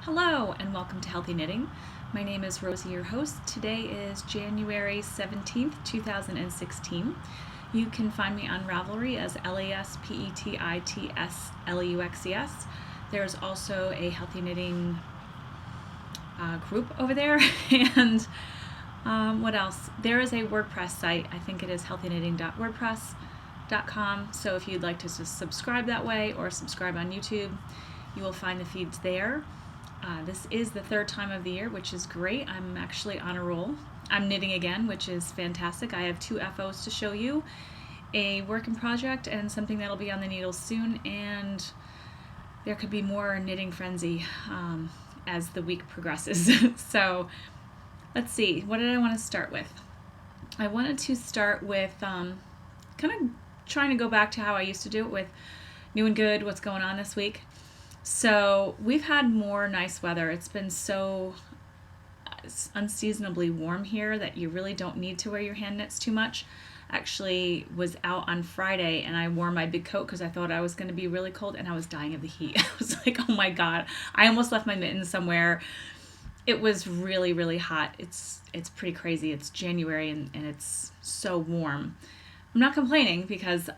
Hello and welcome to Healthy Knitting. My name is Rosie, your host. Today is January 17th, 2016. You can find me on Ravelry as LASPETITSLUXES. There's also a Healthy Knitting group over there. and what else? There is a WordPress site. I think it is healthyknitting.wordpress.com. So if you'd like to just subscribe that way or subscribe on YouTube, you will find the feeds there. This is the third time of the year, which is great. I'm actually on a roll. I'm knitting again, which is fantastic. I have two FOs to show you, a work in project and something that'll be on the needles soon, and there could be more knitting frenzy as the week progresses. So let's see, what did I want to start with? I wanted to start with kind of trying to go back to how I used to do it with new and good, what's going on this week. So we've had more nice weather. It's been so unseasonably warm here that you really don't need to wear your hand knits too much. Actually was out on Friday and I wore my big coat because I thought I was going to be really cold, and I was dying of the heat. I was like, oh my God, I almost left my mittens somewhere. It was really, really hot. It's pretty crazy. It's January and it's so warm. I'm not complaining because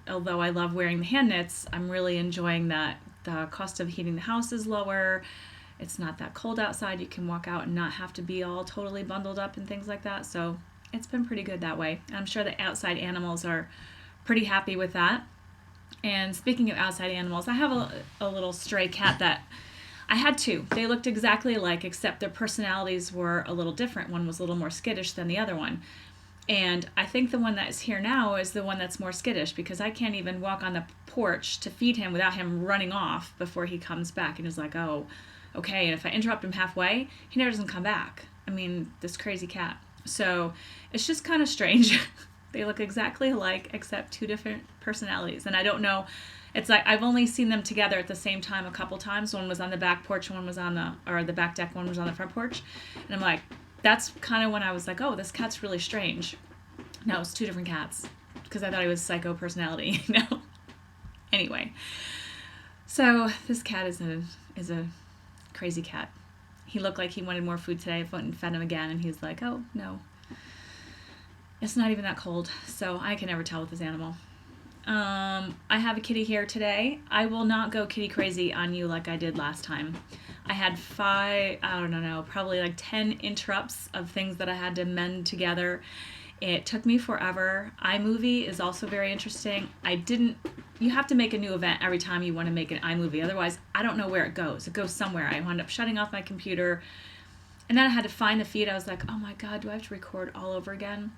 although I love wearing the hand knits, I'm really enjoying that the cost of heating the house is lower. It's not that cold outside. You can walk out and not have to be all totally bundled up and things like that. So it's been pretty good that way. I'm sure the outside animals are pretty happy with that. And speaking of outside animals, I have a little stray cat that I had two. They looked exactly alike, except their personalities were a little different. One was a little more skittish than the other one. And I think the one that is here now is the one that's more skittish, because I can't even walk on the porch to feed him without him running off before he comes back and is like, oh, okay. And if I interrupt him halfway, he never doesn't come back. I mean, this crazy cat. So it's just kind of strange. They look exactly alike except two different personalities. And I don't know. It's like I've only seen them together at the same time a couple times. One was on the back porch, one was on the back deck, one was on the front porch. And I'm like, that's kind of when I was like, oh, this cat's really strange. No, it's two different cats because I thought he was psycho personality, Anyway, so this cat is a crazy cat. He looked like he wanted more food today. I went and fed him again, and he's like, oh, no. It's not even that cold, so I can never tell with this animal. I have a kitty here today. I will not go kitty crazy on you like I did last time. I had probably like 10 interrupts of things that I had to mend together. It took me forever. iMovie is also very interesting. You have to make a new event every time you want to make an iMovie. Otherwise, I don't know where it goes. It goes somewhere. I wound up shutting off my computer. And then I had to find the feed. I was like, oh my God, do I have to record all over again?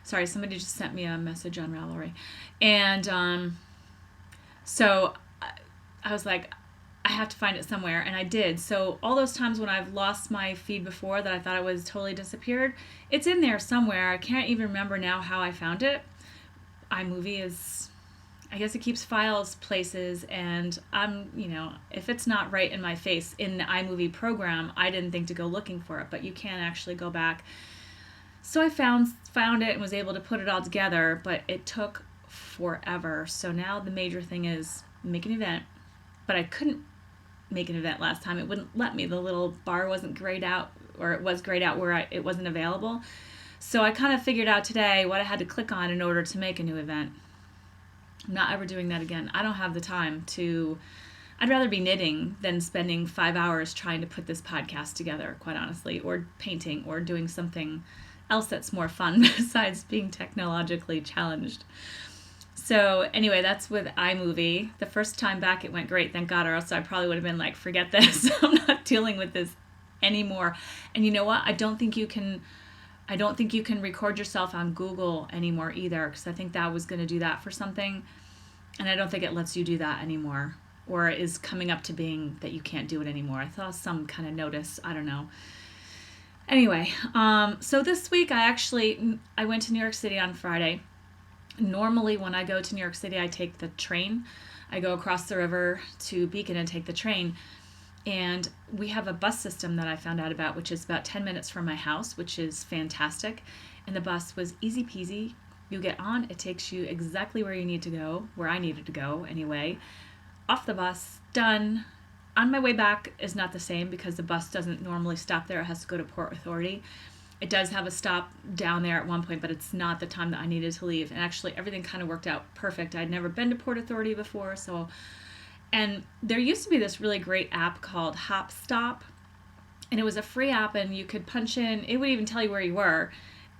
Sorry, somebody just sent me a message on Ravelry. And so I was like, I have to find it somewhere, and I did. So all those times when I've lost my feed before that I thought it was totally disappeared, it's in there somewhere. I can't even remember now how I found it. iMovie I guess it keeps files places, and if it's not right in my face in the iMovie program, I didn't think to go looking for it, but you can actually go back. So I found it and was able to put it all together, but it took forever. So now the major thing is make an event, but I couldn't make an event last time. It wouldn't let me. The little bar wasn't grayed out, or it was grayed out where it wasn't available. So I kind of figured out today what I had to click on in order to make a new event. I'm not ever doing that again. I don't have the time I'd rather be knitting than spending 5 hours trying to put this podcast together, quite honestly, or painting or doing something else that's more fun besides being technologically challenged. So anyway, that's with iMovie. The first time back it went great, thank God, or else I probably would have been like, forget this. I'm not dealing with this anymore. And you know what? I don't think you can record yourself on Google anymore either, because I think that was going to do that for something. And I don't think it lets you do that anymore, or is coming up to being that you can't do it anymore. I saw some kind of notice. I don't know. Anyway, so this week I went to New York City on Friday. Normally when I go to New York City, I take the train. I go across the river to Beacon and take the train. And we have a bus system that I found out about, which is about 10 minutes from my house, which is fantastic. And the bus was easy peasy. You get on, it takes you exactly where you need to go, where I needed to go anyway. Off the bus, done. On my way back is not the same because the bus doesn't normally stop there. It has to go to Port Authority. It does have a stop down there at one point, but it's not the time that I needed to leave. And actually, everything kind of worked out perfect. I'd never been to Port Authority before, and there used to be this really great app called HopStop, and it was a free app, and you could punch in. It would even tell you where you were,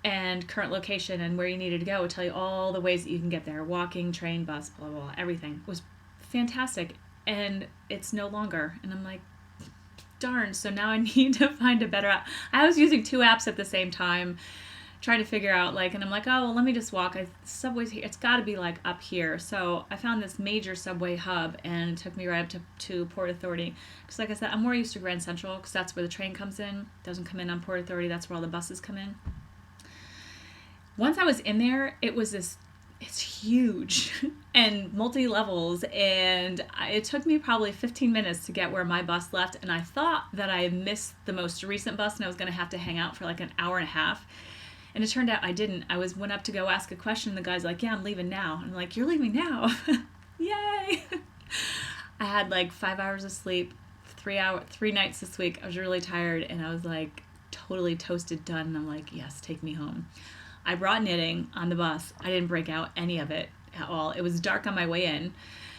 and current location, and where you needed to go. It would tell you all the ways that you can get there: walking, train, bus, blah blah blah. Everything. It was fantastic, and it's no longer. And I'm like, darn, so now I need to find a better app. I was using two apps at the same time, trying to figure out, like, and I'm like, oh, well, let me just walk. Subway's here. It's got to be, like, up here. So I found this major subway hub, and it took me right up to Port Authority. Because, like I said, I'm more used to Grand Central, because that's where the train comes in. It doesn't come in on Port Authority. That's where all the buses come in. Once I was in there, it's huge and multi-levels, and it took me probably 15 minutes to get where my bus left, and I thought that I missed the most recent bus and I was going to have to hang out for like an hour and a half, and it turned out I didn't. Went up to go ask a question, and the guy's like, yeah, I'm leaving now. And I'm like, you're leaving now? Yay. I had like 5 hours of sleep, 3 nights this week. I was really tired, and I was like totally toasted, done, and I'm like, yes, take me home. I brought knitting on the bus. I didn't break out any of it at all. It was dark on my way in,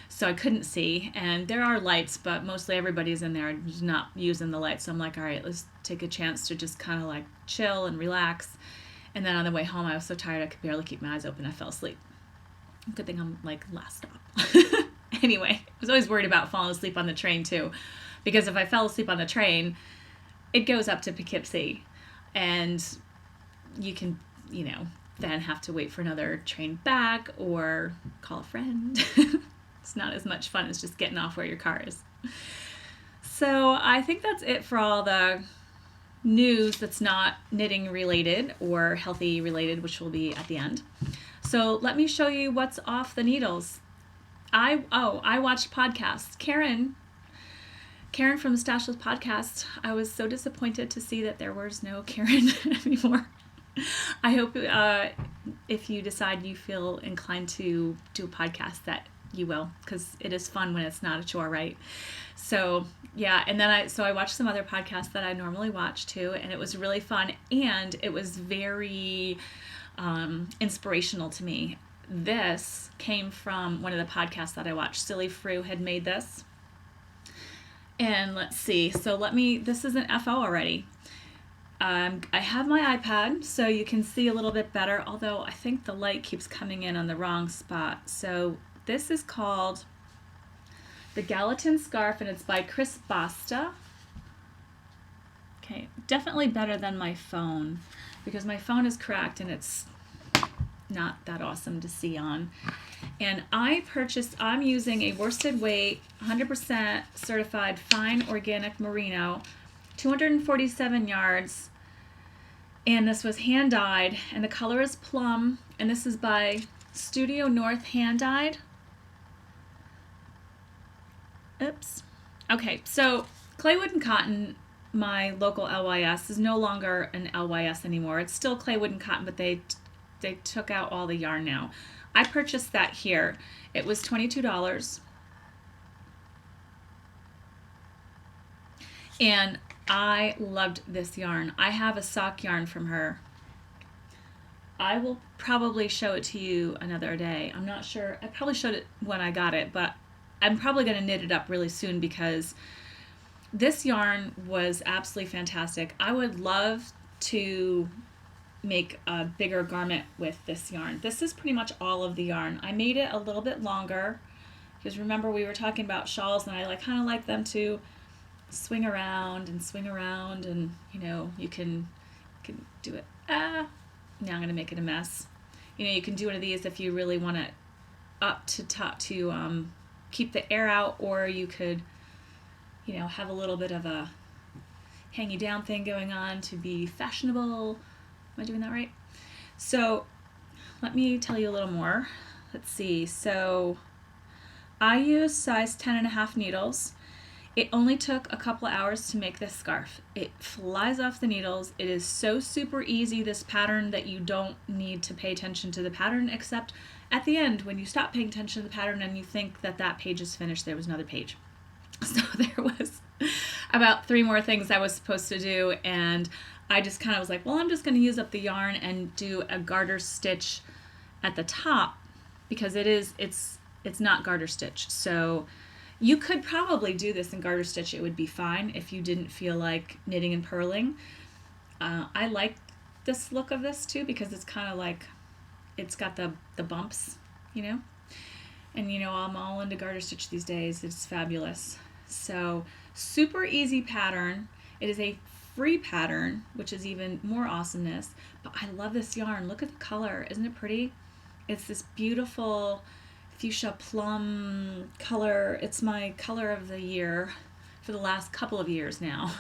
so I couldn't see. And there are lights, but mostly everybody's in there just not using the lights. So I'm like, all right, let's take a chance to just kind of like chill and relax. And then on the way home, I was so tired I could barely keep my eyes open. I fell asleep. Good thing I'm like last stop. Anyway, I was always worried about falling asleep on the train too, because if I fell asleep on the train, it goes up to Poughkeepsie, and you can, then have to wait for another train back or call a friend. It's not as much fun as just getting off where your car is. So I think that's it for all the news that's not knitting related or healthy related, which will be at the end. So let me show you what's off the needles. I watched podcasts. Karen from the Stashless podcast. I was so disappointed to see that there was no Karen anymore. I hope if you decide you feel inclined to do a podcast that you will, because it is fun when it's not a chore, right? So yeah, and then I watched some other podcasts that I normally watch too, and it was really fun, and it was very inspirational to me. This came from one of the podcasts that I watched. Silly Fru had made this, and let's see. So this is an FO already. I have my iPad, so you can see a little bit better, although I think the light keeps coming in on the wrong spot. So this is called The Gallatin Scarf, and it's by Chris Basta. Okay, definitely better than my phone, because my phone is cracked and it's not that awesome to see on. And I'm using a worsted weight, 100% certified fine organic merino, 247 yards, and this was hand dyed, and the color is plum, and this is by Studio North Hand Dyed. Oops. Okay, so Claywood and Cotton, my local LYS, is no longer an LYS anymore. It's still Claywood and Cotton, but they took out all the yarn now. I purchased that here. It was $22. And I loved this yarn. I have a sock yarn from her. I will probably show it to you another day. I'm not sure. I probably showed it when I got it, but I'm probably going to knit it up really soon, because this yarn was absolutely fantastic. I would love to make a bigger garment with this yarn. This is pretty much all of the yarn. I made it a little bit longer, because remember we were talking about shawls, and I kind of like them to swing around, and you can do it. Now I'm going to make it a mess. You can do one of these if you really want it up to top to keep the air out, or you could have a little bit of a hangy down thing going on to be fashionable. Am I doing that right? So let me tell you a little more. Let's see. So I use size 10.5 needles. It only took a couple hours to make this scarf. It flies off the needles. It is so super easy, this pattern, that you don't need to pay attention to the pattern, except at the end when you stop paying attention to the pattern and you think that page is finished, there was another page. So there was about 3 more things I was supposed to do, and I just kind of was like, well, I'm just going to use up the yarn and do a garter stitch at the top, because it's not garter stitch. So you could probably do this in garter stitch. It would be fine if you didn't feel like knitting and purling. I like this look of this too, because it's kind of like, it's got the bumps, you know? And you know, I'm all into garter stitch these days. It's fabulous. So super easy pattern. It is a free pattern, which is even more awesomeness. But I love this yarn. Look at the color. Isn't it pretty? It's this beautiful fuchsia plum color. It's my color of the year for the last couple of years now.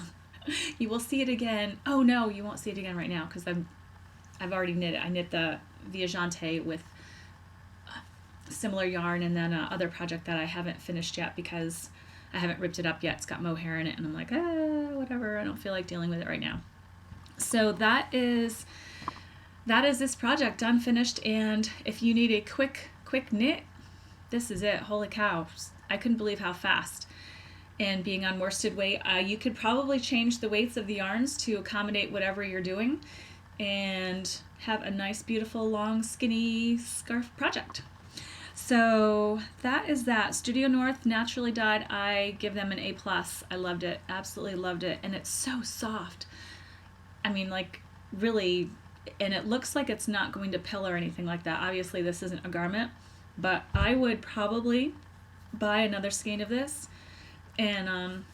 You will see it again. Oh no, you won't see it again right now, because I've already knit it. I knit the Viajante with similar yarn, and then other project that I haven't finished yet because I haven't ripped it up yet. It's got mohair in it, and I'm like, whatever. I don't feel like dealing with it right now. So that is this project done, finished. And if you need a quick knit, this is it. Holy cow! I couldn't believe how fast. And being on worsted weight, you could probably change the weights of the yarns to accommodate whatever you're doing, and have a nice, beautiful, long, skinny scarf project. So that is that. Studio North naturally dyed. I give them an A+. I loved it. Absolutely loved it. And it's so soft. I mean, like, really, and it looks like it's not going to pill or anything like that. Obviously, this isn't a garment, but I would probably buy another skein of this and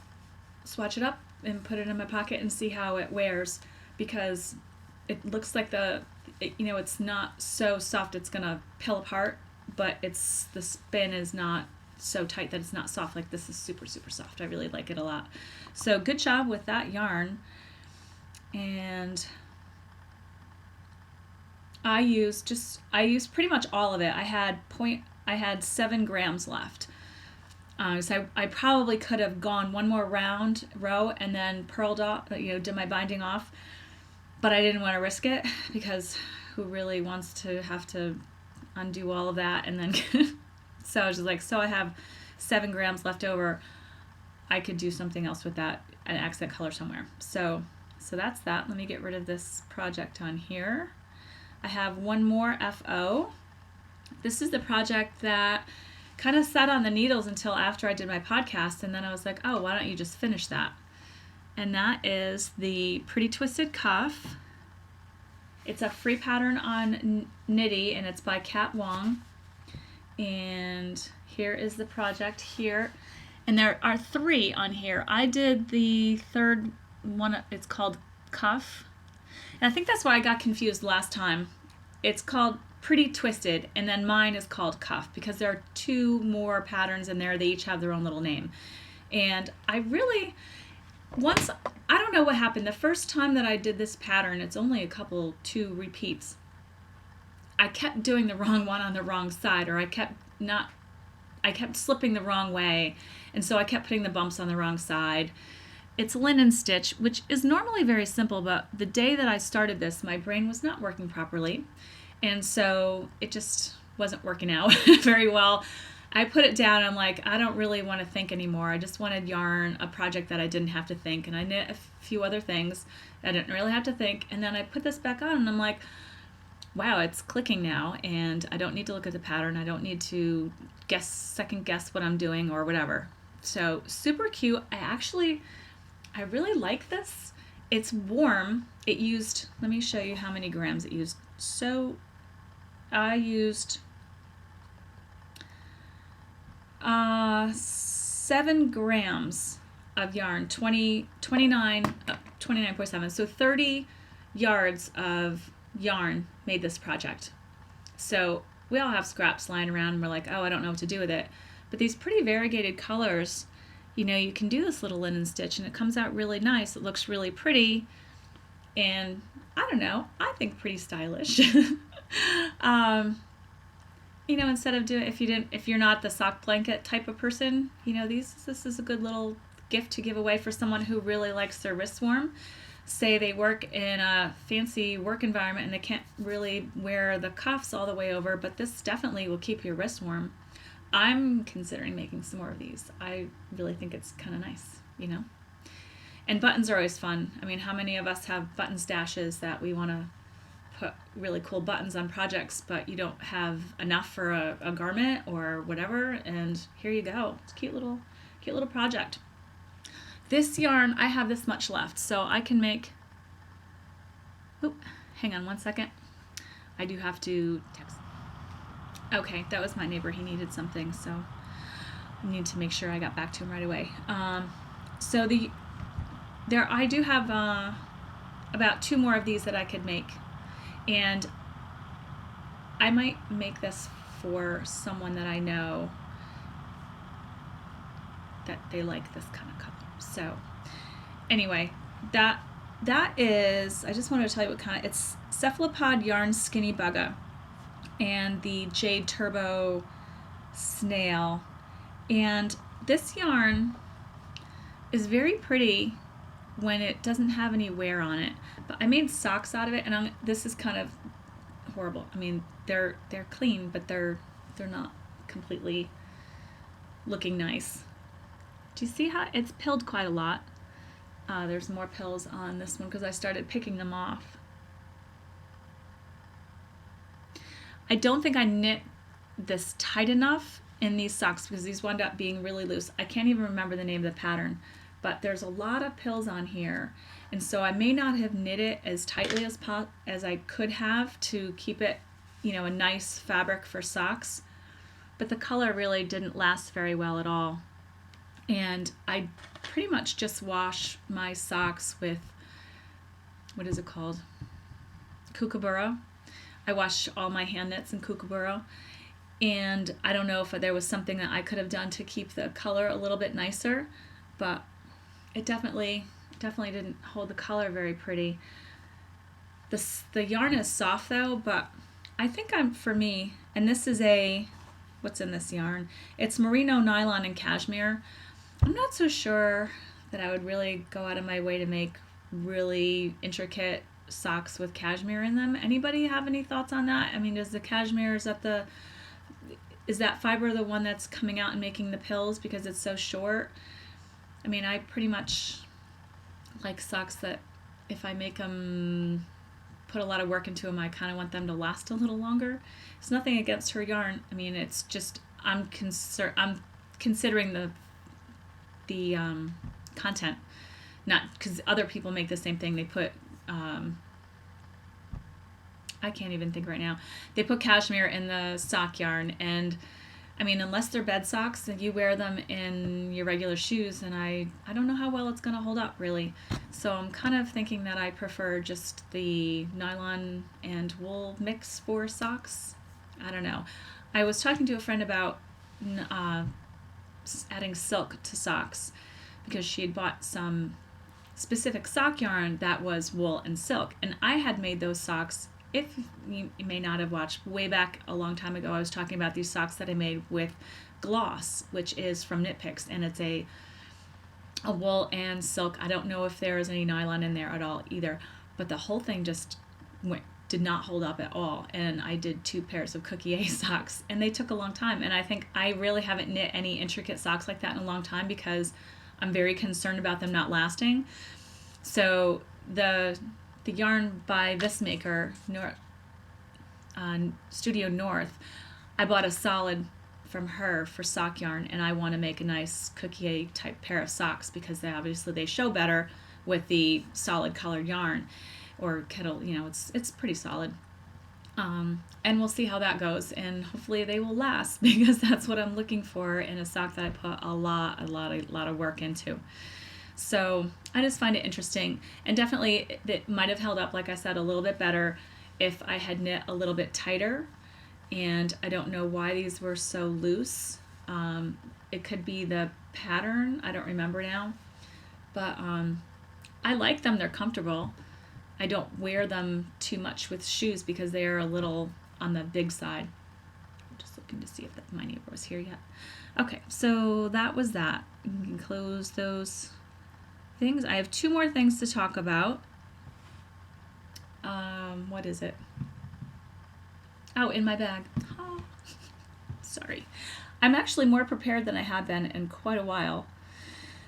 swatch it up and put it in my pocket and see how it wears, because it looks like it's not so soft it's gonna pill apart, but the spin is not so tight that it's not soft. Like, this is super, super soft. I really like it a lot. So good job with that yarn. And I used pretty much all of it. I had 7 grams left. So I probably could have gone one more row and then purled off, did my binding off, but I didn't want to risk it, because who really wants to have to undo all of that? And then so I was just like, so I have 7 grams left over. I could do something else with that, an accent color somewhere. So that's that. Let me get rid of this project on here. I have one more FO. This is the project that kind of sat on the needles until after I did my podcast, and then I was like, oh, why don't you just finish that? And that is the Pretty Twisted Cuff. It's a free pattern on Knitty, and it's by Kat Wong. And here is the project here. And there are 3 on here. I did the third one. It's called Cuff. And I think that's why I got confused last time. It's called Pretty Twisted, and then mine is called Cuff, because there are 2 more patterns in there. They each have their own little name. And I don't know what happened. The first time that I did this pattern, it's only a couple, 2 repeats, I kept doing the wrong one on the wrong side, or I kept slipping the wrong way, and so I kept putting the bumps on the wrong side. It's linen stitch, which is normally very simple, but the day that I started this, my brain was not working properly, and so it just wasn't working out very well. I put it down, and I'm like, I don't really want to think anymore. I just wanted yarn, a project that I didn't have to think, and I knit a few other things I didn't really have to think, and then I put this back on, and I'm like, wow, it's clicking now, and I don't need to look at the pattern. I don't need to second guess what I'm doing or whatever. So super cute. I really like this. It's warm. Let me show you how many grams it used. So I used 7 grams of yarn, 29.7. So 30 yards of yarn made this project. So we all have scraps lying around, and we're like, oh, I don't know what to do with it. But these pretty variegated colors, you can do this little linen stitch, and it comes out really nice. It looks really pretty, and I don't know, I think pretty stylish. Instead of if you're not the sock blanket type of person, this is a good little gift to give away for someone who really likes their wrists warm. Say they work in a fancy work environment and they can't really wear the cuffs all the way over, but this definitely will keep your wrist warm. I'm considering making some more of these. I really think it's kind of nice, you know? And buttons are always fun. I mean, how many of us have button stashes that we want to put really cool buttons on projects, but you don't have enough for a garment or whatever, and here you go. It's a cute little project. This yarn, I have this much left, so I can make, hang on one second. I do have to text. Okay, that was my neighbor. He needed something, so I need to make sure I got back to him right away. So I do have about 2 more of these that I could make, and I might make this for someone that I know that they like this kind of color. So anyway, that is, I just wanted to tell you what kind of, it's Cephalopod Yarn Skinny Bugga and the Jade Turbo Snail. And this yarn is very pretty when it doesn't have any wear on it. But I made socks out of it, and this is kind of horrible. I mean, they're clean, but they're not completely looking nice. Do you see how it's pilled quite a lot? There's more pills on this one because I started picking them off. I don't think I knit this tight enough in these socks because these wound up being really loose. I can't even remember the name of the pattern, but there's a lot of pills on here, and so I may not have knit it as tightly as I could have to keep it, you know, a nice fabric for socks. But the color really didn't last very well at all. And I pretty much just wash my socks with, what is it called? Kookaburra. I wash all my hand knits in Kookaburra. And I don't know if there was something that I could have done to keep the color a little bit nicer, but it definitely didn't hold the color very pretty. The yarn is soft though, but I think for me, and this is what's in this yarn? It's merino, nylon, and cashmere. I'm not so sure that I would really go out of my way to make really intricate socks with cashmere in them. Anybody have any thoughts on that? I mean, is the cashmere, is that fiber the one that's coming out and making the pills because it's so short? I mean, I pretty much like socks that if I make them, put a lot of work into them, I kind of want them to last a little longer. It's nothing against her yarn. I mean, it's just I'm considering the content, not because other people make the same thing. They put I can't even think right now. They put cashmere in the sock yarn, and I mean, unless they're bed socks and you wear them in your regular shoes, and I don't know how well it's going to hold up really. So I'm kind of thinking that I prefer just the nylon and wool mix for socks. I don't know. I was talking to a friend about adding silk to socks because she had bought some specific sock yarn that was wool and silk, and I had made those socks. If you may not have watched, way back a long time ago, I was talking about these socks that I made with Gloss, which is from Knit Picks, and it's a wool and silk. I don't know if there is any nylon in there at all either, but the whole thing just did not hold up at all. And I did 2 pairs of Cookie A socks, and they took a long time. And I think I really haven't knit any intricate socks like that in a long time because I'm very concerned about them not lasting. So the yarn by this maker, Studio North, I bought a solid from her for sock yarn, and I want to make a nice Cookie A type pair of socks because they show better with the solid colored yarn, or kettle, you know, it's pretty solid. And we'll see how that goes, and hopefully they will last because that's what I'm looking for in a sock that I put a lot of work into. So I just find it interesting, and definitely it might have held up, like I said, a little bit better if I had knit a little bit tighter. And I don't know why these were so loose. It could be the pattern, I don't remember now, but I like them. They're comfortable. I don't wear them too much with shoes because they are a little on the big side. I'm just looking to see if my neighbor was here yet. Okay, so that was that. You can close those things. I have 2 more things to talk about. What is it? Oh, in my bag. Oh, sorry. I'm actually more prepared than I have been in quite a while.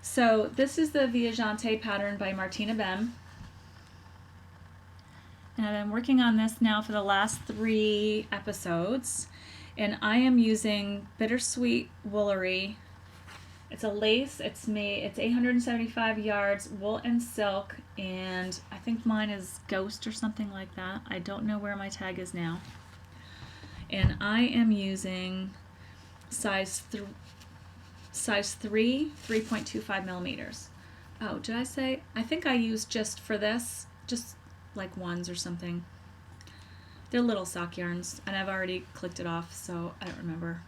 So this is the Viajante pattern by Martina Bem. And I've been working on this now for the last 3 episodes. And I am using Bittersweet Woolery. It's a lace. It's 875 yards, wool and silk, and I think mine is Ghost or something like that. I don't know where my tag is now. And I am using size 3, 3.25 millimeters. Oh, did I say? I think I used just for this, just like ones or something. They're little sock yarns, and I've already clicked it off, so I don't remember.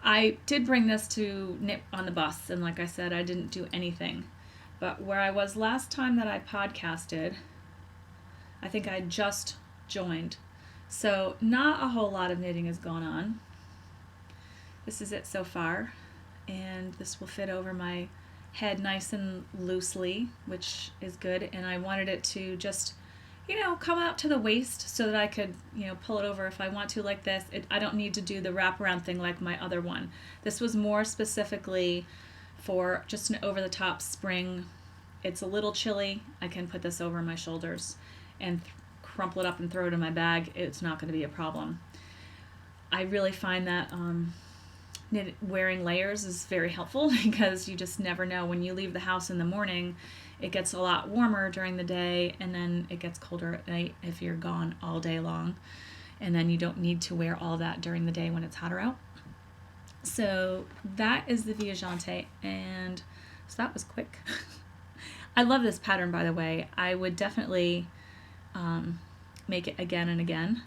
I did bring this to knit on the bus, and like I said, I didn't do anything. But where I was last time that I podcasted, I think I just joined. So not a whole lot of knitting has gone on. This is it so far, and this will fit over my head nice and loosely, which is good. And I wanted it to just, come out to the waist so that I could, pull it over if I want to like this. I don't need to do the wraparound thing like my other one. This was more specifically for just an over-the-top spring. It's a little chilly. I can put this over my shoulders and crumple it up and throw it in my bag. It's not going to be a problem. I really find that wearing layers is very helpful because you just never know. When you leave the house in the morning, it gets a lot warmer during the day, and then it gets colder at night if you're gone all day long. And then you don't need to wear all that during the day when it's hotter out. So that is the Viajante, and so that was quick. I love this pattern, by the way. I would definitely make it again and again.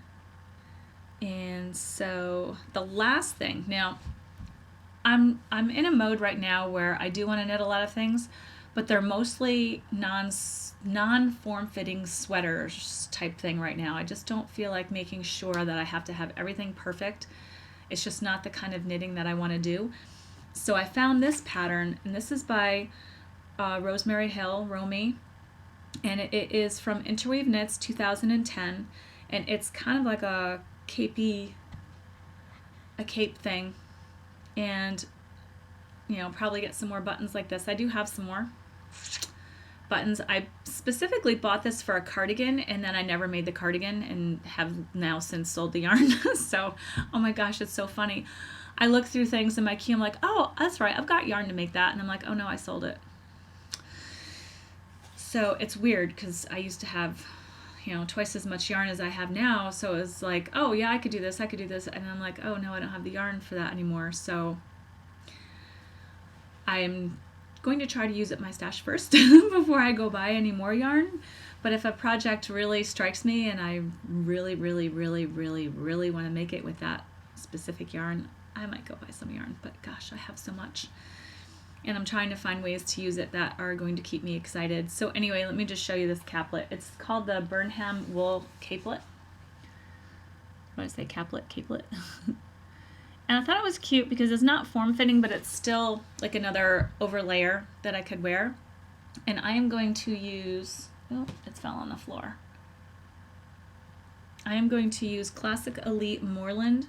And so the last thing, now I'm in a mode right now where I do want to knit a lot of things, but they're mostly non-form-fitting sweaters type thing right now. I just don't feel like making sure that I have to have everything perfect. It's just not the kind of knitting that I want to do. So I found this pattern, and this is by Rosemary Hill, Romy, and it is from Interweave Knits 2010, and it's kind of like a cape thing, and probably get some more buttons like this. I do have some more buttons. I specifically bought this for a cardigan, and then I never made the cardigan and have now since sold the yarn. So, oh my gosh, it's so funny. I look through things in my queue, I'm like, oh, that's right, I've got yarn to make that, and I'm like, oh no, I sold it. So it's weird because I used to have twice as much yarn as I have now, so it was like, oh yeah, I could do this, and I'm like, oh no, I don't have the yarn for that anymore. So I'm going to try to use up my stash first before I go buy any more yarn. But if a project really strikes me and I really, really, really, really, really want to make it with that specific yarn, I might go buy some yarn. But gosh, I have so much. And I'm trying to find ways to use it that are going to keep me excited. So anyway, let me just show you this caplet. It's called the Burnham Wool Capelet. What did I say? Caplet? Capelet? And I thought it was cute because it's not form-fitting, but it's still like another overlayer that I could wear. And I am going to use, oh, it fell on the floor. I am going to use Classic Elite Moorland,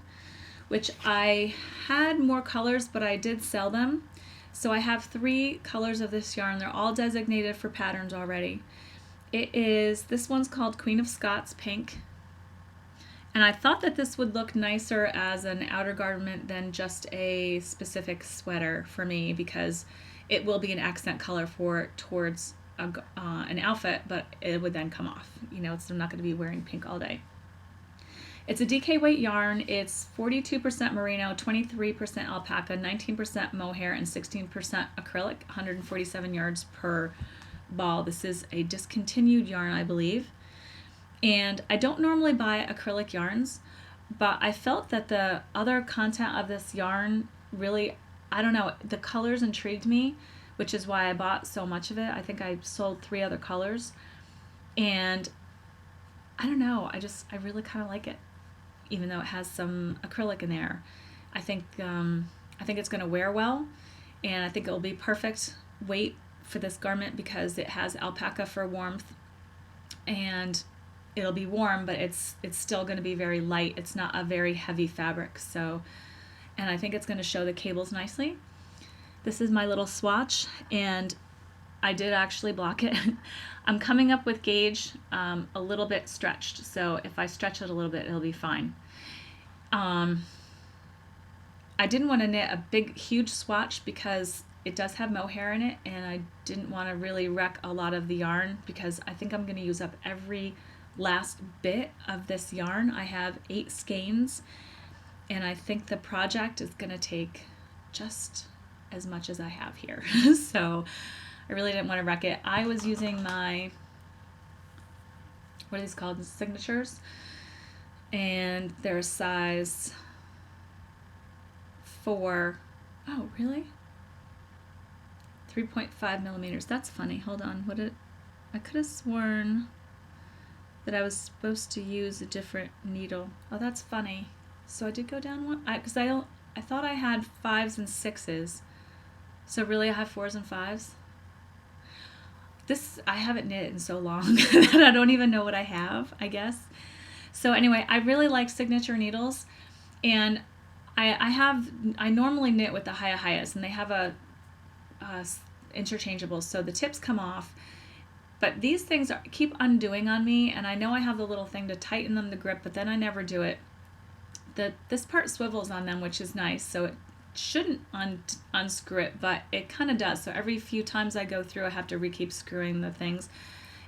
which I had more colors, but I did sell them. So I have 3 colors of this yarn. They're all designated for patterns already. This one's called Queen of Scots Pink. And I thought that this would look nicer as an outer garment than just a specific sweater for me, because it will be an accent color towards an outfit, but it would then come off. I'm not going to be wearing pink all day. It's a DK weight yarn. It's 42% merino, 23% alpaca, 19% mohair, and 16% acrylic, 147 yards per ball. This is a discontinued yarn, I believe. And I don't normally buy acrylic yarns, but I felt that the other content of this yarn really, I don't know, the colors intrigued me, which is why I bought so much of it. I think I sold 3 other colors. And I don't know, I really kind of like it, even though it has some acrylic in there. I think it's going to wear well, and I think it will be perfect weight for this garment because it has alpaca for warmth, and it'll be warm, but it's still going to be very light. It's not a very heavy fabric. So, and I think it's going to show the cables nicely. This is my little swatch, and I did actually block it. I'm coming up with gauge a little bit stretched, so if I stretch it a little bit, it'll be fine. I didn't want to knit a big, huge swatch because it does have mohair in it, and I didn't want to really wreck a lot of the yarn because I think I'm going to use up every last bit of this yarn. I have 8 skeins, and I think the project is going to take just as much as I have here. So I really didn't want to wreck it. I was using my, what are these called, signatures, and they're size 4. Oh, really? 3.5 millimeters. That's funny. Hold on. I could have sworn that I was supposed to use a different needle. Oh, that's funny. So I did go down one, because I thought I had 5s and 6s. So really I have 4s and 5s. I haven't knit in so long that I don't even know what I have, I guess. So anyway, I really like signature needles, and I normally knit with the Hayahayas, and they have a interchangeable, so the tips come off, but these things keep undoing on me, and I know I have the little thing to tighten them to grip, but then I never do it. This part swivels on them, which is nice, so it shouldn't unscrew it, but it kind of does. So every few times I go through, I have to keep screwing the things,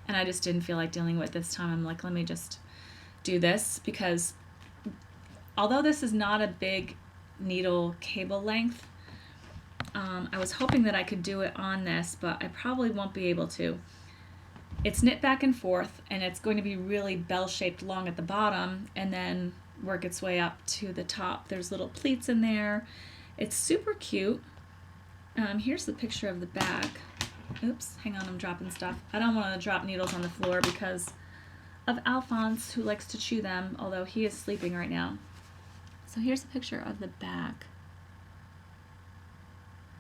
and I just didn't feel like dealing with it this time. I'm like, let me just do this, because although this is not a big needle cable length, I was hoping that I could do it on this, but I probably won't be able to. It's knit back and forth, and it's going to be really bell-shaped long at the bottom, and then work its way up to the top. There's little pleats in there. It's super cute. Here's the picture of the back. Oops, hang on, I'm dropping stuff. I don't want to drop needles on the floor because of Alphonse, who likes to chew them, although he is sleeping right now. So here's a picture of the back.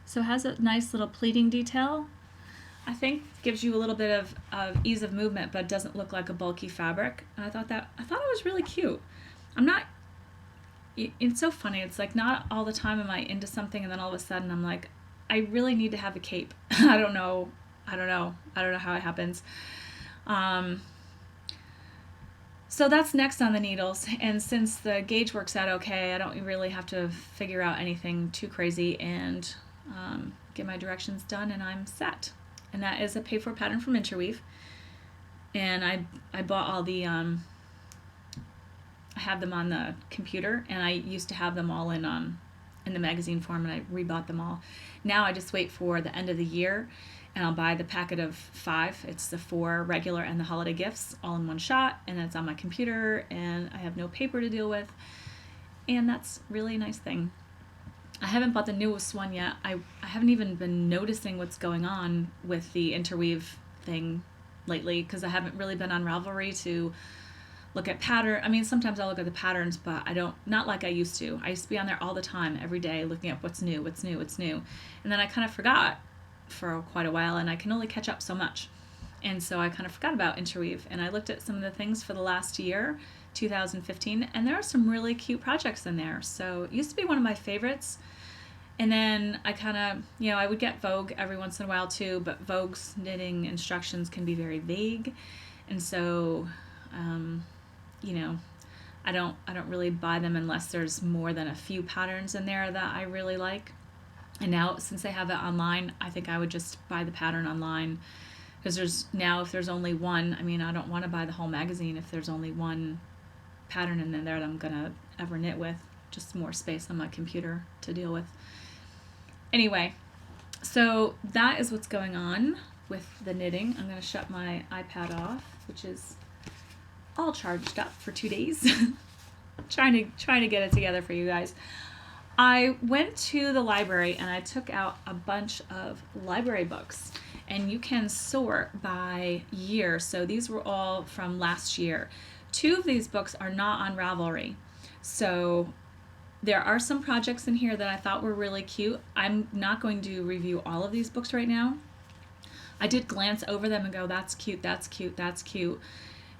So it has a nice little pleating detail. I think gives you a little bit of ease of movement, but doesn't look like a bulky fabric. And I thought it was really cute. It's so funny. It's like not all the time am I into something, and then all of a sudden I'm like, I really need to have a cape. I don't know how it happens. So that's next on the needles, and since the gauge works out okay, I don't really have to figure out anything too crazy, and get my directions done, and I'm set. And that is a paid-for pattern from Interweave, and I bought all the I have them on the computer, and I used to have them all in the magazine form, and I rebought them all. Now I just wait for the end of the year, and I'll buy the packet of 5. It's the 4 regular and the holiday gifts all in one shot, and it's on my computer, and I have no paper to deal with, and that's really a nice thing. I haven't bought the newest one yet. I haven't even been noticing what's going on with the Interweave thing lately, because I haven't really been on Ravelry to look at pattern. I mean, sometimes I'll look at the patterns, but not like I used to. I used to be on there all the time, every day, looking up what's new. And then I kind of forgot for quite a while, and I can only catch up so much. And so I kind of forgot about Interweave, and I looked at some of the things for the last year, 2015, and there are some really cute projects in there. So it used to be one of my favorites. And then I kind of, I would get Vogue every once in a while too, but Vogue's knitting instructions can be very vague. And so, I don't really buy them unless there's more than a few patterns in there that I really like. And now, since they have it online, I think I would just buy the pattern online, because if there's only one, I don't want to buy the whole magazine if there's only one pattern in there that I'm gonna ever knit with. Just more space on my computer to deal with. Anyway, so that is what's going on with the knitting. I'm going to shut my iPad off, which is all charged up for 2 days. trying to get it together for you guys. I went to the library and I took out a bunch of library books, and you can sort by year. So these were all from last year. 2 of these books are not on Ravelry. So there are some projects in here that I thought were really cute. I'm not going to review all of these books right now. I did glance over them and go, that's cute, that's cute, that's cute.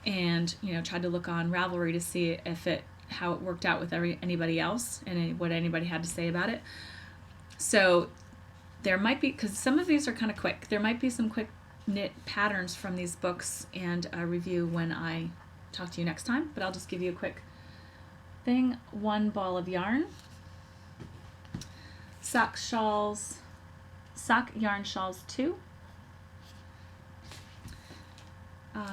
And, tried to look on Ravelry to see if it how it worked out with anybody else and what anybody had to say about it. So there might be, because some of these are kind of quick, there might be some quick knit patterns from these books and a review when I talk to you next time, but I'll just give you a quick thing. 1 ball of yarn, sock yarn shawls 2,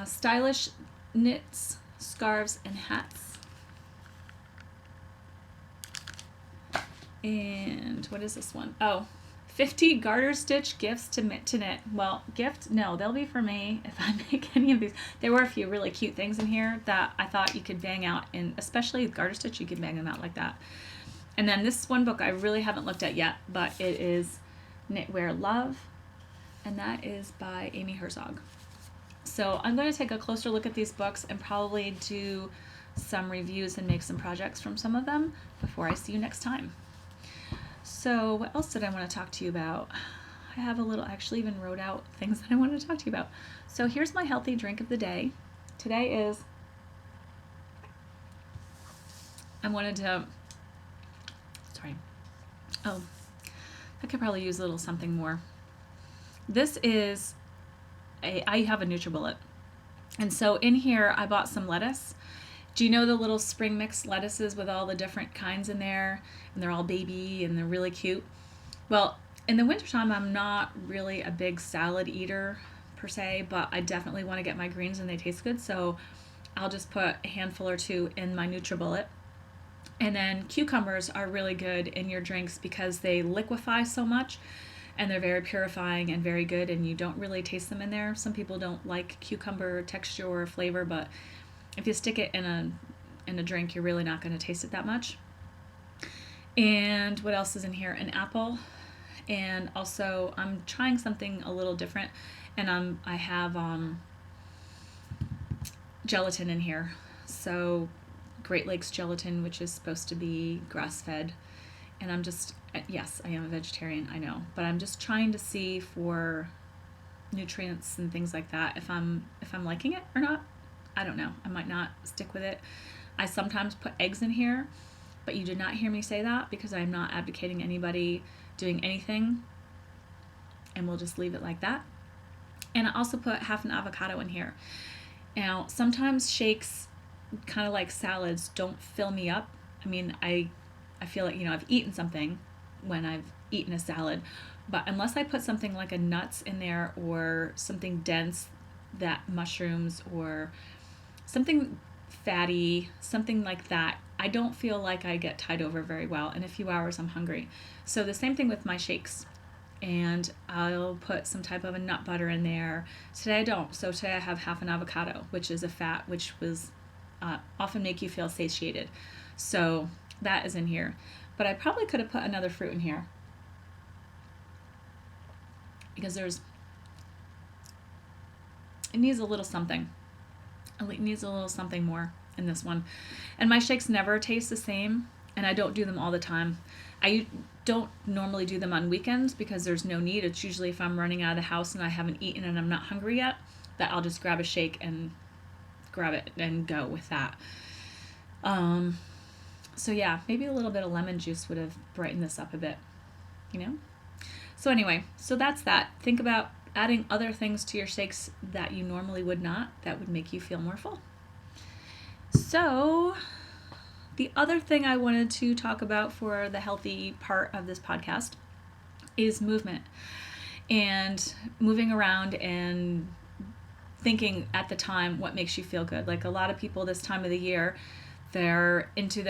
stylish knits, scarves, and hats. And what is this one? Oh, 50 garter stitch gifts to knit. Well, gift? No, they'll be for me if I make any of these. There were a few really cute things in here that I thought you could bang out, and especially garter stitch, you could bang them out like that. And then this one book I really haven't looked at yet, but it is Knitwear Love, and that is by Amy Herzog. So I'm going to take a closer look at these books and probably do some reviews and make some projects from some of them before I see you next time. So what else did I want to talk to you about? I have I actually even wrote out things that I wanted to talk to you about. So here's my healthy drink of the day. Today is, I could probably use a little something more. This is I have a NutriBullet. And so in here I bought some lettuce. Do you know the little spring mix lettuces with all the different kinds in there? And they're all baby and they're really cute. Well, in the wintertime, I'm not really a big salad eater per se, but I definitely want to get my greens and they taste good. So I'll just put a handful or 2 in my NutriBullet. And then cucumbers are really good in your drinks because they liquefy so much and they're very purifying and very good, and you don't really taste them in there. Some people don't like cucumber texture or flavor, but if you stick it in a drink, you're really not going to taste it that much. And what else is in here? An apple. And also I'm trying something a little different, and I have gelatin in here. So Great Lakes gelatin, which is supposed to be grass-fed. And yes, I am a vegetarian, I know, but I'm just trying to see for nutrients and things like that if I'm liking it or not. I don't know. I might not stick with it. I sometimes put eggs in here, but you did not hear me say that because I'm not advocating anybody doing anything, and we'll just leave it like that. And I also put half an avocado in here. Now, sometimes shakes, kind of like salads, don't fill me up. I mean, I feel like, I've eaten something when I've eaten a salad, but unless I put something like a nuts in there or something dense, that mushrooms or something fatty, something like that, I don't feel like I get tied over very well. In a few hours, I'm hungry. So the same thing with my shakes. And I'll put some type of a nut butter in there. Today I don't. So today I have half an avocado, which is a fat, which was often make you feel satiated. So that is in here. But I probably could have put another fruit in here, because it needs a little something. It needs a little something more in this one. And my shakes never taste the same, and I don't do them all the time. I don't normally do them on weekends because there's no need. It's usually if I'm running out of the house and I haven't eaten and I'm not hungry yet, that I'll just grab a shake and grab it and go with that. So yeah, maybe a little bit of lemon juice would have brightened this up a bit, So anyway, so that's that. Think about adding other things to your shakes that you normally would not, that would make you feel more full. So the other thing I wanted to talk about for the healthy part of this podcast is movement and moving around and thinking at the time what makes you feel good. Like a lot of people this time of the year, they're into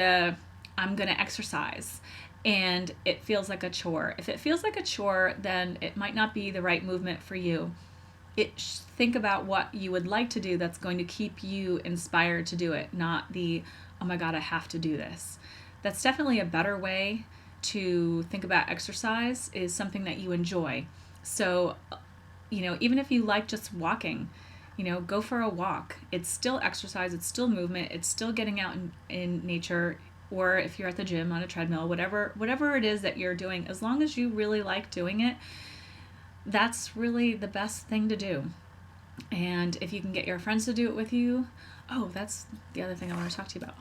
I'm going to exercise, and it feels like a chore. If it feels like a chore, then it might not be the right movement for you. Think about what you would like to do that's going to keep you inspired to do it, not the, oh my God, I have to do this. That's definitely a better way to think about exercise, is something that you enjoy. So, even if you like just walking, go for a walk. It's still exercise, it's still movement, it's still getting out in nature, or if you're at the gym on a treadmill, whatever it is that you're doing, as long as you really like doing it, that's really the best thing to do. And if you can get your friends to do it with you, that's the other thing I want to talk to you about.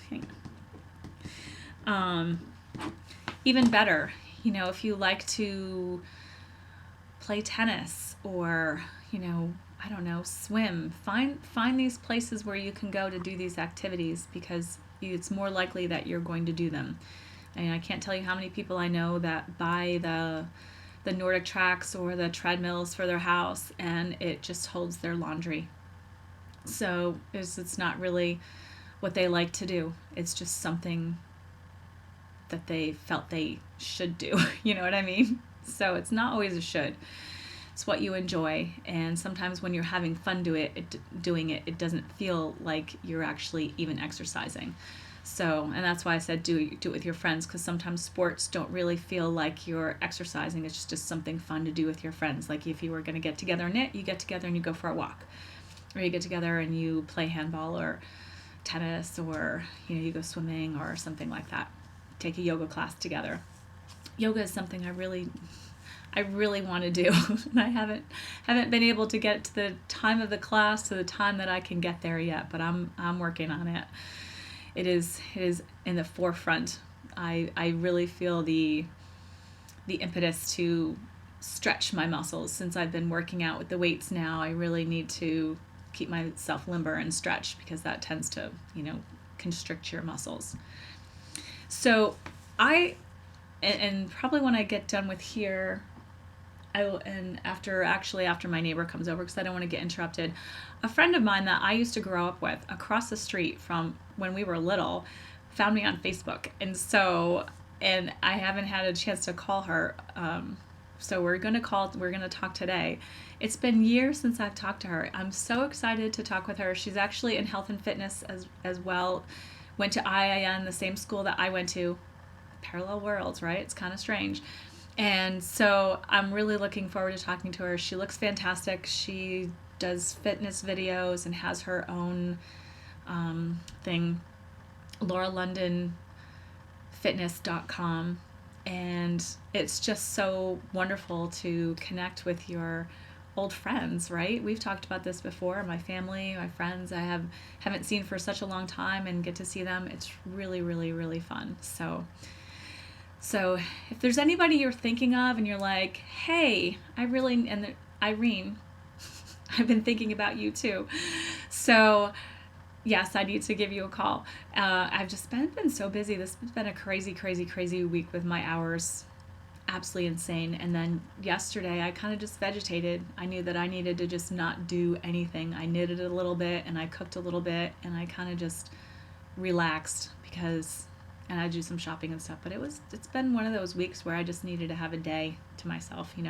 Hang on. Um, Even better, if you like to play tennis or, I don't know, swim, find these places where you can go to do these activities because it's more likely that you're going to do them. And I can't tell you how many people I know that buy the Nordic tracks or the treadmills for their house and it just holds their laundry. So it's not really what they like to do. It's just something that they felt they should do. You know what I mean? So it's not always a should. It's what you enjoy, and sometimes when you're having fun doing it, it doesn't feel like you're actually even exercising. So, and that's why I said do it with your friends, because sometimes sports don't really feel like you're exercising. It's just something fun to do with your friends. Like if you were going to get together and knit, you get together and you go for a walk, or you get together and you play handball or tennis, or you go swimming or something like that. Take a yoga class together. Yoga is something I really want to do, and I haven't been able to get to the time of the class to the time that I can get there yet. But I'm working on it. It is in the forefront. I really feel the impetus to stretch my muscles since I've been working out with the weights. Now I really need to keep myself limber and stretch because that tends to constrict your muscles. So and probably when I get done with here, I will, and after my neighbor comes over, because I don't want to get interrupted, a friend of mine that I used to grow up with across the street from when we were little found me on Facebook. And I haven't had a chance to call her. So we're going to talk today. It's been years since I've talked to her. I'm so excited to talk with her. She's actually in health and fitness as well. Went to IIN, the same school that I went to. Parallel worlds, right? It's kind of strange. And so I'm really looking forward to talking to her. She looks fantastic. She does fitness videos and has her own thing, lauralondonfitness.com. And it's just so wonderful to connect with your old friends, right? We've talked about this before. My family, my friends I haven't seen for such a long time, and get to see them. It's really, really, really fun. So if there's anybody you're thinking of and you're like, hey, and Irene, I've been thinking about you too. So yes, I need to give you a call. I've just been so busy. This has been a crazy, crazy, crazy week with my hours. Absolutely insane. And then yesterday I kind of just vegetated. I knew that I needed to just not do anything. I knitted a little bit and I cooked a little bit and I kind of just relaxed and I do some shopping and stuff. But it's been one of those weeks where I just needed to have a day to myself, And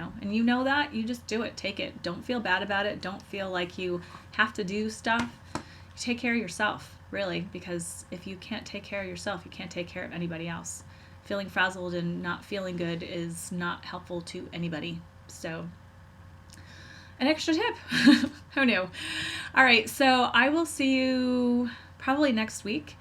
that, you just do it. Take it. Don't feel bad about it. Don't feel like you have to do stuff. You take care of yourself, really, because if you can't take care of yourself, you can't take care of anybody else. Feeling frazzled and not feeling good is not helpful to anybody. So, an extra tip. Who knew? All right, so I will see you probably next week.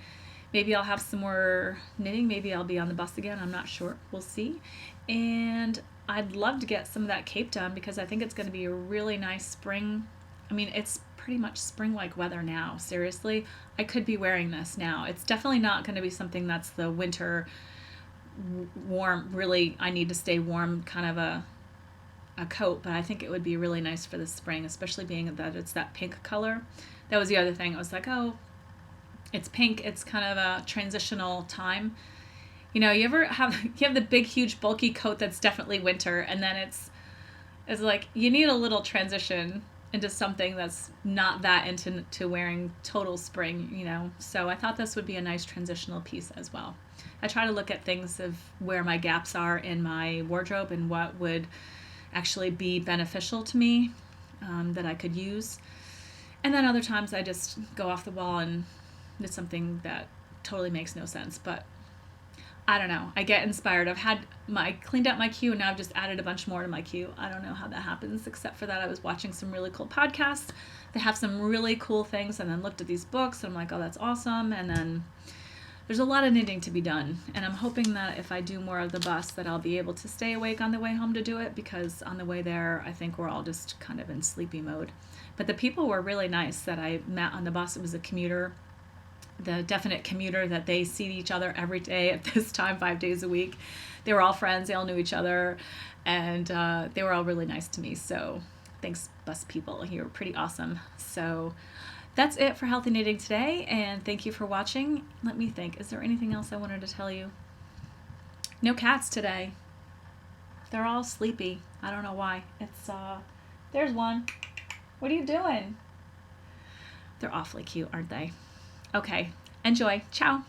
Maybe I'll have some more knitting. Maybe I'll be on the bus again. I'm not sure. We'll see. And I'd love to get some of that cape done because I think it's going to be a really nice spring. I mean, it's pretty much spring-like weather now. Seriously, I could be wearing this now. It's definitely not going to be something that's the winter warm, really I need to stay warm kind of a coat, but I think it would be really nice for the spring, especially being that it's that pink color. That was the other thing. I was like, oh, it's pink. It's kind of a transitional time. You ever have the big, huge, bulky coat that's definitely winter, and then it's like you need a little transition into something that's not that into wearing total spring, So I thought this would be a nice transitional piece as well. I try to look at things of where my gaps are in my wardrobe and what would actually be beneficial to me that I could use. And then other times I just go off the wall and it's something that totally makes no sense. But I don't know. I get inspired. I cleaned out my queue and now I've just added a bunch more to my queue. I don't know how that happens, except for that I was watching some really cool podcasts that have some really cool things and then looked at these books and I'm like, oh, that's awesome. And then there's a lot of knitting to be done. And I'm hoping that if I do more of the bus that I'll be able to stay awake on the way home to do it, because on the way there, I think we're all just kind of in sleepy mode. But the people were really nice that I met on the bus. It was a commuter the definite commuter that they see each other every day at this time, 5 days a week. They were all friends. They all knew each other, and they were all really nice to me. So thanks, bus people. You were pretty awesome. So that's it for Healthy Knitting today, and thank you for watching. Let me think. Is there anything else I wanted to tell you? No cats today. They're all sleepy. I don't know why. There's one. What are you doing? They're awfully cute, aren't they? Okay. Enjoy. Ciao.